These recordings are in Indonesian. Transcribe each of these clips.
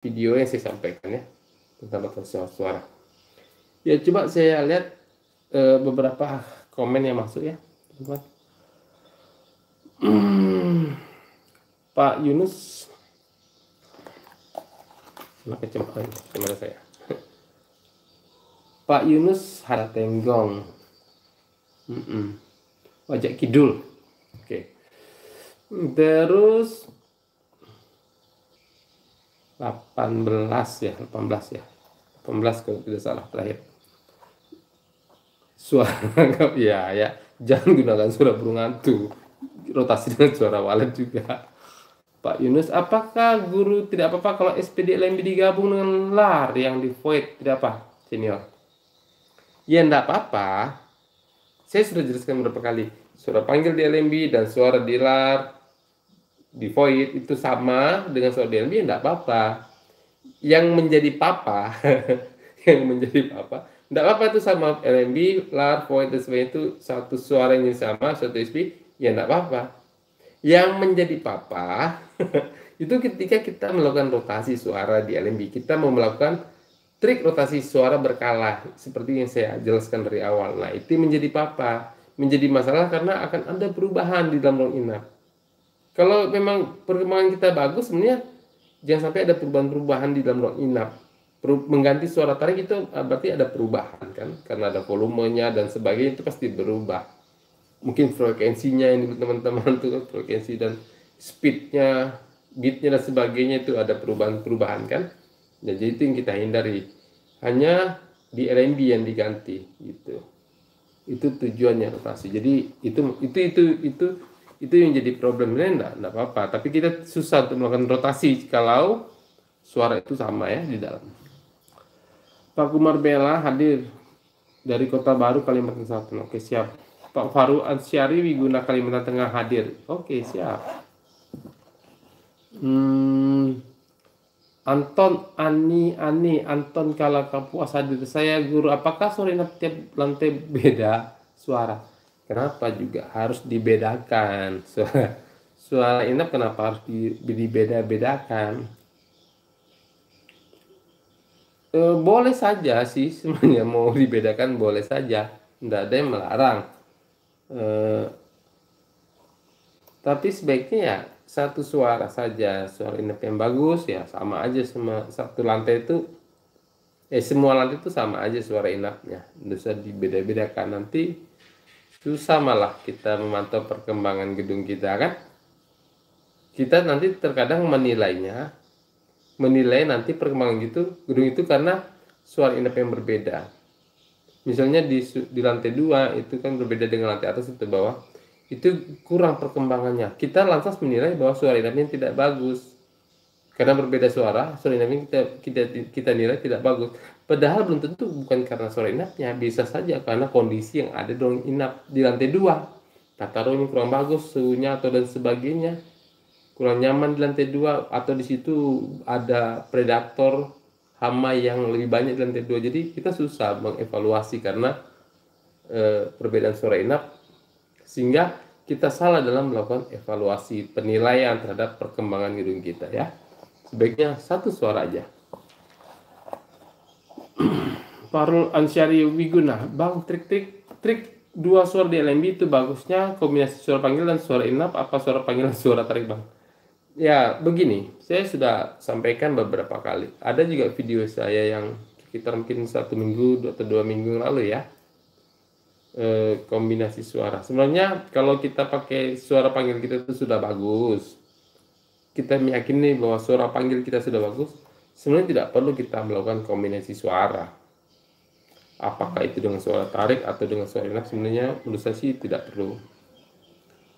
video yang saya sampaikan ya tentang rotasi suara. Ya coba saya lihat beberapa komen yang masuk ya teman-teman. Pak Yunus, kemana saya? Pak Yunus Haratenggong, Wajak Kidul, oke. Terus 18 ya, 18 kalau tidak salah terakhir. Suara ya, jangan gunakan suara burung hantu, rotasi dengan suara walet juga. Pak Yunus, apakah guru tidak apa-apa kalau SPD LMB digabung dengan LAR yang di void? Tidak apa, senior? Ya enggak apa-apa. Saya sudah jelaskan beberapa kali. Suara panggil di LMB dan suara di LAR di void itu sama dengan suara di LMB, enggak apa-apa. Yang menjadi papa enggak apa-apa itu sama LMB, LAR, void dan sebagainya itu satu suara yang sama, satu SP, ya enggak apa-apa. Yang menjadi papa itu ketika kita melakukan rotasi suara di LMB, kita mau melakukan trik rotasi suara berkala seperti yang saya jelaskan dari awal. Nah, itu menjadi papa, menjadi masalah karena akan ada perubahan di dalam ruang inap. Kalau memang perkembangan kita bagus, sebenarnya jangan sampai ada perubahan-perubahan di dalam ruang inap. Mengganti suara tarik itu berarti ada perubahan kan, karena ada volumenya dan sebagainya, itu pasti berubah. Mungkin frekuensinya ini teman-teman tuh, frekuensi dan speednya, beatnya dan sebagainya itu ada perubahan-perubahan kan. Jadi itu yang kita hindari. Hanya di LMB yang diganti gitu. Itu tujuannya rotasi. Jadi itu yang jadi problemnya, enggak apa-apa. Tapi kita susah untuk melakukan rotasi kalau suara itu sama ya di dalam. Pak Kumar Bella hadir dari Kota Baru Kalimantan Selatan. Oke, siap. Pak Faru Ansyari Wiguna Kalimantan Tengah hadir. Oke, siap. Anton Anton Kalakapuas hadir. Saya guru, apakah suara inap tiap lantai beda suara? Kenapa juga harus dibedakan? Suara inap kenapa harus dibeda-bedakan? Boleh saja sih sebenarnya, mau dibedakan boleh saja, tidak ada yang melarang. Tapi sebaiknya ya satu suara saja, suara inap yang bagus ya sama aja sama satu lantai itu, semua lantai itu sama aja suara inapnya, tidak usah dibeda-bedakan, nanti susah malah kita memantau perkembangan gedung kita kan. Kita nanti terkadang menilai nanti perkembangan gedung itu karena suara inap yang berbeda. Misalnya di lantai 2 itu kan berbeda dengan lantai atas atau bawah, itu kurang perkembangannya. Kita lantas menilai bahwa suara inapnya tidak bagus. Karena berbeda suara inapnya kita nilai tidak bagus. Padahal belum tentu bukan karena suara inapnya, bisa saja karena kondisi yang ada di ruang inap di lantai 2. Tata ruangnya kurang bagus, suhunya atau dan sebagainya kurang nyaman di lantai 2, atau di situ ada predator hama yang lebih banyak di lantai 2. Jadi kita susah mengevaluasi karena perbedaan suara inap, sehingga kita salah dalam melakukan evaluasi penilaian terhadap perkembangan gedung kita ya. Sebaiknya satu suara aja. Parul Ansyari Wiguna, Bang, trik dua suara di LMB itu bagusnya kombinasi suara panggil dan suara inap apa suara panggil dan suara tarik, Bang? Ya begini, saya sudah sampaikan beberapa kali. Ada juga video saya yang sekitar mungkin 1 minggu atau 2 minggu lalu ya, kombinasi suara. Sebenarnya kalau kita pakai suara panggil kita itu sudah bagus, kita meyakini bahwa suara panggil kita sudah bagus, sebenarnya tidak perlu kita melakukan kombinasi suara. Apakah itu dengan suara tarik atau dengan suara inap, sebenarnya menurut saya sih tidak perlu.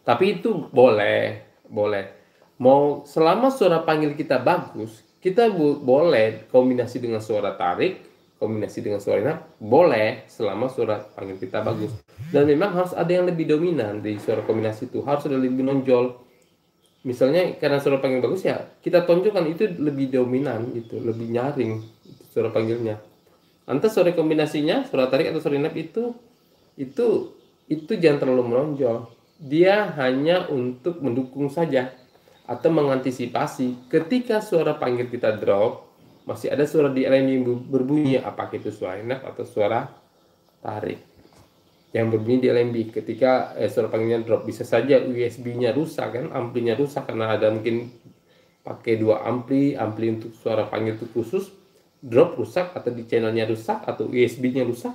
Tapi itu boleh. Mau selama suara panggil kita bagus, kita boleh kombinasi dengan suara tarik, kombinasi dengan suara inap, boleh selama suara panggil kita bagus. Dan memang harus ada yang lebih dominan di suara kombinasi itu, harus ada lebih menonjol. Misalnya karena suara panggil bagus ya, kita tonjolkan itu lebih dominan gitu, lebih nyaring suara panggilnya. Lantas suara kombinasinya, suara tarik atau suara inap itu jangan terlalu menonjol. Dia hanya untuk mendukung saja atau mengantisipasi ketika suara panggil kita drop, masih ada suara di LMB yang berbunyi, apakah itu suara enak atau suara tarik yang berbunyi di LMB ketika suara panggilnya drop. Bisa saja USB-nya rusak kan, amplinya rusak karena ada mungkin pakai dua ampli untuk suara panggil itu khusus, drop rusak atau di channelnya rusak atau USB-nya rusak,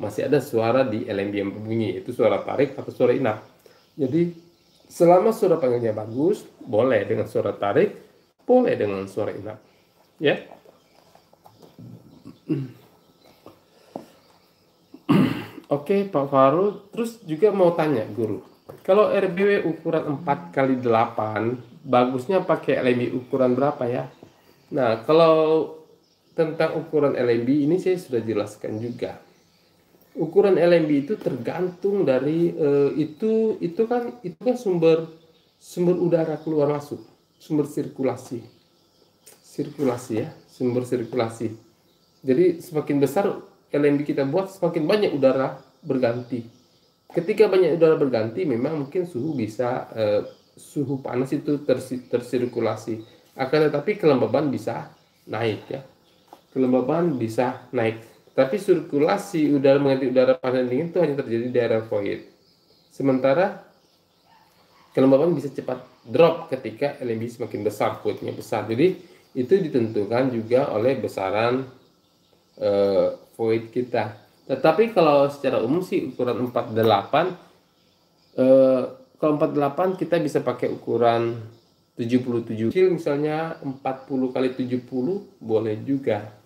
masih ada suara di LMB yang berbunyi, itu suara tarik atau suara inap. Jadi selama suara panggilnya bagus, boleh dengan suara tarik, boleh dengan suara inap, ya. Oke, Pak Faru, terus juga mau tanya guru, kalau RBW ukuran 4x8, bagusnya pakai LMB ukuran berapa ya? Nah, kalau tentang ukuran LMB ini saya sudah jelaskan juga. Ukuran LMB itu tergantung dari itu kan sumber udara keluar masuk, sumber sirkulasi ya, sumber sirkulasi. Jadi semakin besar LMB kita buat, semakin banyak udara berganti. Ketika banyak udara berganti, memang mungkin suhu bisa suhu panas itu tersirkulasi. Akan tetapi kelembaban bisa naik ya, kelembaban bisa naik. Tapi sirkulasi udara mengganti udara panas dan dingin itu hanya terjadi di daerah void. Sementara kelembaban bisa cepat drop ketika LMB semakin besar, voidnya besar. Jadi itu ditentukan juga oleh besaran void kita. Tetapi kalau secara umum sih ukuran 48, kalau 48 kita bisa pakai ukuran 77 kecil, misalnya 40 kali 70 boleh juga.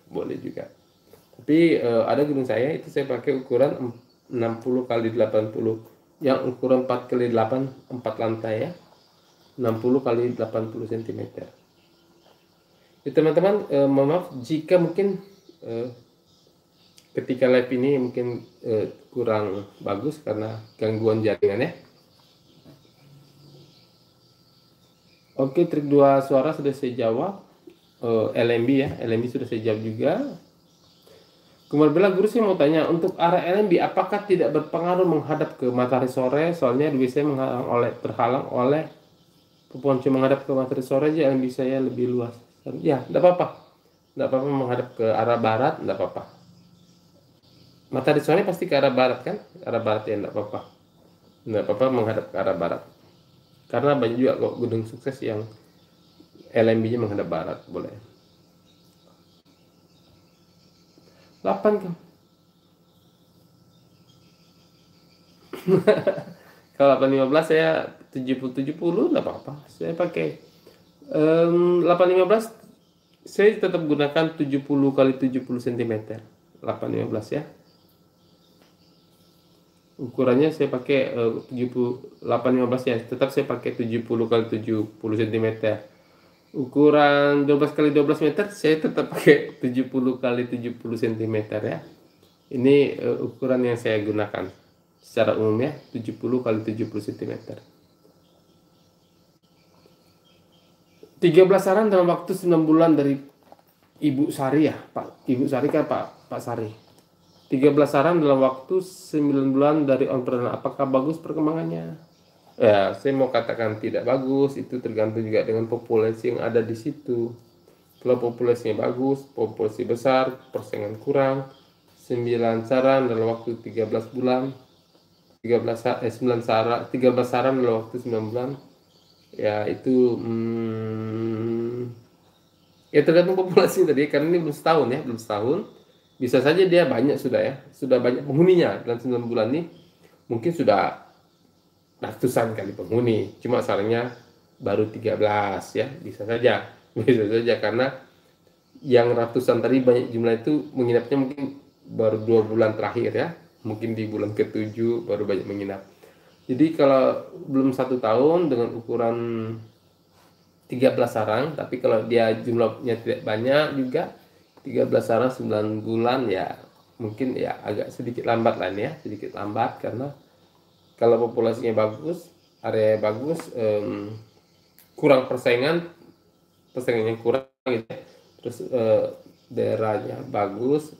Tapi ada gunung saya itu saya pakai ukuran 60 kali 80 yang ukuran 4 kali 8, 4 lantai ya, 60 kali 80 cm. Ya, teman-teman, maaf jika mungkin ketika live ini mungkin kurang bagus karena gangguan jaringan ya. Oke, trik 2 suara sudah saya jawab. LMB ya, LMB sudah saya jawab juga. Kemudian guru sih mau tanya, untuk arah LMB apakah tidak berpengaruh menghadap ke matahari sore? Soalnya dulu saya terhalang oleh pohon menghadap ke matahari sore aja, LMB saya lebih luas. Ya, tidak apa-apa menghadap ke arah barat, tidak apa-apa. Matahari sore pasti ke arah barat kan? Arah barat ya, tidak apa-apa menghadap ke arah barat. Karena banyak juga kok gunung sukses yang LMB-nya menghadap barat, boleh. 8 kan? Kalau 815 saya 70 enggak apa-apa. Saya pakai 815 saya tetap gunakan 70 kali 70 cm. 815 ya. Ukurannya saya pakai 815 ya, tetap saya pakai 70 kali 70 cm. Ukuran 12 kali 12 meter saya tetap pakai 70 kali 70 cm ya. Ini ukuran yang saya gunakan secara umum ya, 70 kali 70 cm. 13 saran dalam waktu 9 bulan dari Ibu Sari ya, Pak. Ibu Sari kan Pak Sari. 13 saran dalam waktu 9 bulan dari entrepreneur. Apakah bagus perkembangannya? Ya, saya mau katakan tidak bagus, itu tergantung juga dengan populasi yang ada di situ. Kalau populasinya bagus, populasi besar, persaingan kurang, 9 saran dalam waktu 13 bulan, 13 saran dalam waktu 9 bulan, ya itu ya tergantung populasi tadi, karena ini belum setahun ya, bisa saja dia banyak sudah banyak penghuninya dalam 9 bulan ini, mungkin sudah ratusan kali penghuni, cuma sarannya baru 13 ya, bisa saja karena yang ratusan tadi banyak jumlah itu menginapnya mungkin baru 2 bulan terakhir ya, mungkin di bulan ke-7 baru banyak menginap. Jadi kalau belum 1 tahun dengan ukuran 13 sarang, tapi kalau dia jumlahnya tidak banyak juga, 13 sarang 9 bulan ya mungkin ya agak sedikit lambat lah ya, sedikit lambat karena kalau populasinya bagus, area bagus, kurang persaingannya kurang gitu ya. Terus daerahnya bagus,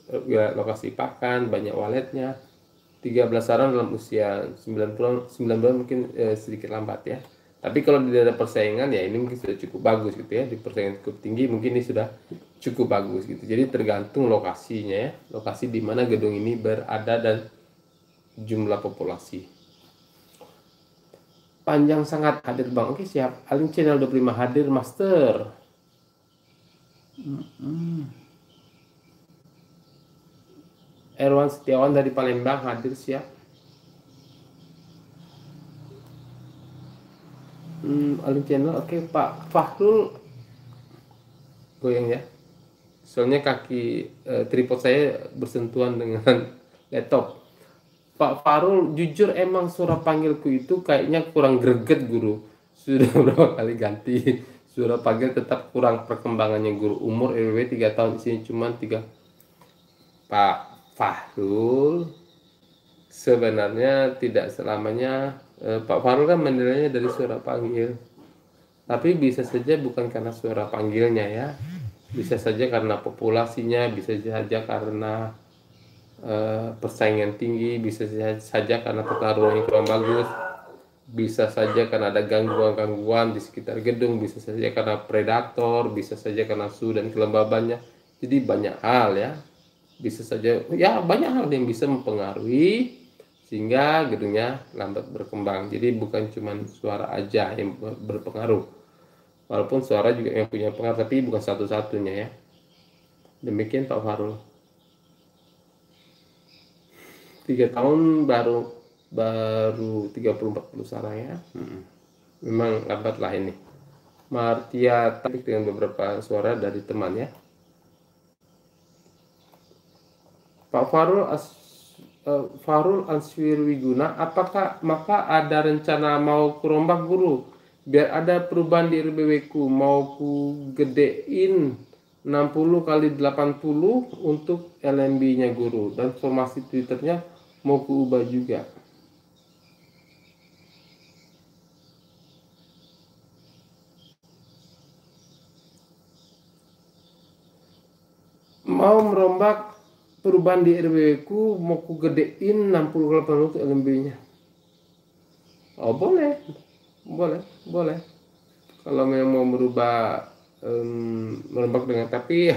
lokasi pakan, banyak waletnya. 13 sarang dalam usia 9 bulan mungkin sedikit lambat ya. Tapi kalau di daerah persaingan ya ini mungkin sudah cukup bagus gitu ya. Di persaingan cukup tinggi mungkin ini sudah cukup bagus gitu. Jadi tergantung lokasinya ya, lokasi di mana gedung ini berada dan jumlah populasi. Panjang sangat hadir Bang. Oke siap. Alin channel 25 hadir master. Erwan Setiawan dari Palembang hadir siap. Alin channel oke Pak Fahrul goyang ya. Soalnya kaki tripod saya bersentuhan dengan laptop. Pak Farul, jujur emang suara panggilku itu kayaknya kurang greget guru. Sudah berapa kali ganti. Suara panggil tetap kurang perkembangannya guru. Umur RW 3 tahun, isinya cuma 3. Pak Farul, sebenarnya tidak selamanya Pak Farul kan menilainya dari suara panggil. Tapi bisa saja bukan karena suara panggilnya ya. Bisa saja karena populasinya, bisa saja karena persaingan tinggi, bisa saja karena pertarungan yang kurang bagus, bisa saja karena ada gangguan-gangguan di sekitar gedung, bisa saja karena predator, bisa saja karena suhu dan kelembabannya. Jadi banyak hal ya, bisa saja ya banyak hal yang bisa mempengaruhi sehingga gedungnya lambat berkembang. Jadi bukan cuma suara aja yang berpengaruh, walaupun suara juga yang punya pengaruh, tapi bukan satu-satunya ya. Demikian Pak Farul. 3 tahun baru 30-40 sarang ya. Memang lambat lah ini. Martia tarik dengan beberapa suara dari teman ya. Pak Farul Answirwiguna, apakah maka ada rencana mau ke Rombak guru? Biar ada perubahan di RBW ku, mau ku gedein 60 kali 80 untuk LMB-nya guru, dan formasi Twitternya mau ku ubah juga. Mau merombak perubahan di RW ku, mau ku gedein 60 kali 80 untuk LMB-nya. Oh boleh, boleh. Kalau memang mau merubah merombak dengan, tapi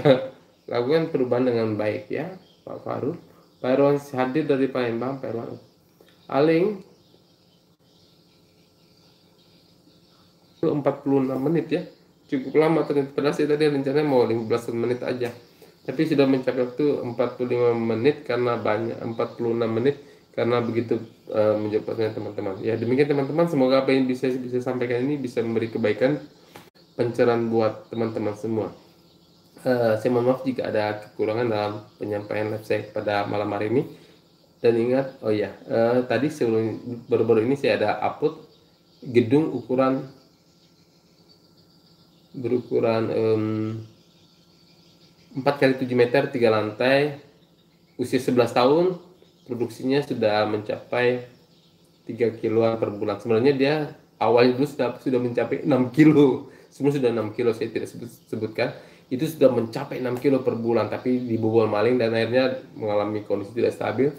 lakukan perubahan dengan baik ya Pak Farul. Pak Irwan hadir dari Palembang. Pak Irwan Aling 46 menit ya, cukup lama ternyata. Padahal saya tadi rencananya mau 15 menit aja, tapi sudah mencapai waktu 45 menit karena banyak 46 menit karena begitu menjawab pertanyaan teman-teman. Ya demikian teman-teman, semoga apa yang bisa sampaikan ini bisa memberi kebaikan, pencerahan buat teman-teman semua. Saya mohon maaf jika ada kekurangan dalam penyampaian live saya pada malam hari ini. Dan ingat, oh ya, tadi sebelum baru-baru ini saya ada upload gedung berukuran 4 kali 7 meter, 3 lantai, usia 11 tahun, produksinya sudah mencapai 3 kiloan per bulan. Sebenarnya dia awalnya dulu sudah mencapai 6 kilo. Semua sudah 6 kilo, saya tidak sebutkan. Itu sudah mencapai 6 kilo per bulan, tapi dibobol maling dan akhirnya mengalami kondisi tidak stabil,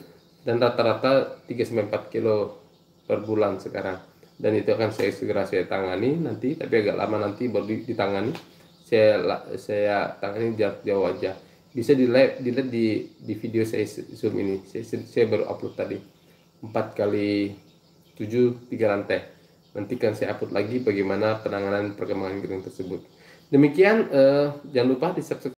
dan rata-rata 3-4 kilo per bulan sekarang. Dan itu akan segera saya tangani nanti, tapi agak lama nanti baru ditangani. Saya tangani jarak jauh aja. Bisa dilihat di video saya Zoom ini. Saya baru upload tadi 4 kali 7 3 lantai. Nanti kan saya upload lagi bagaimana penanganan perkembangan gedung tersebut. Demikian, jangan lupa di subscribe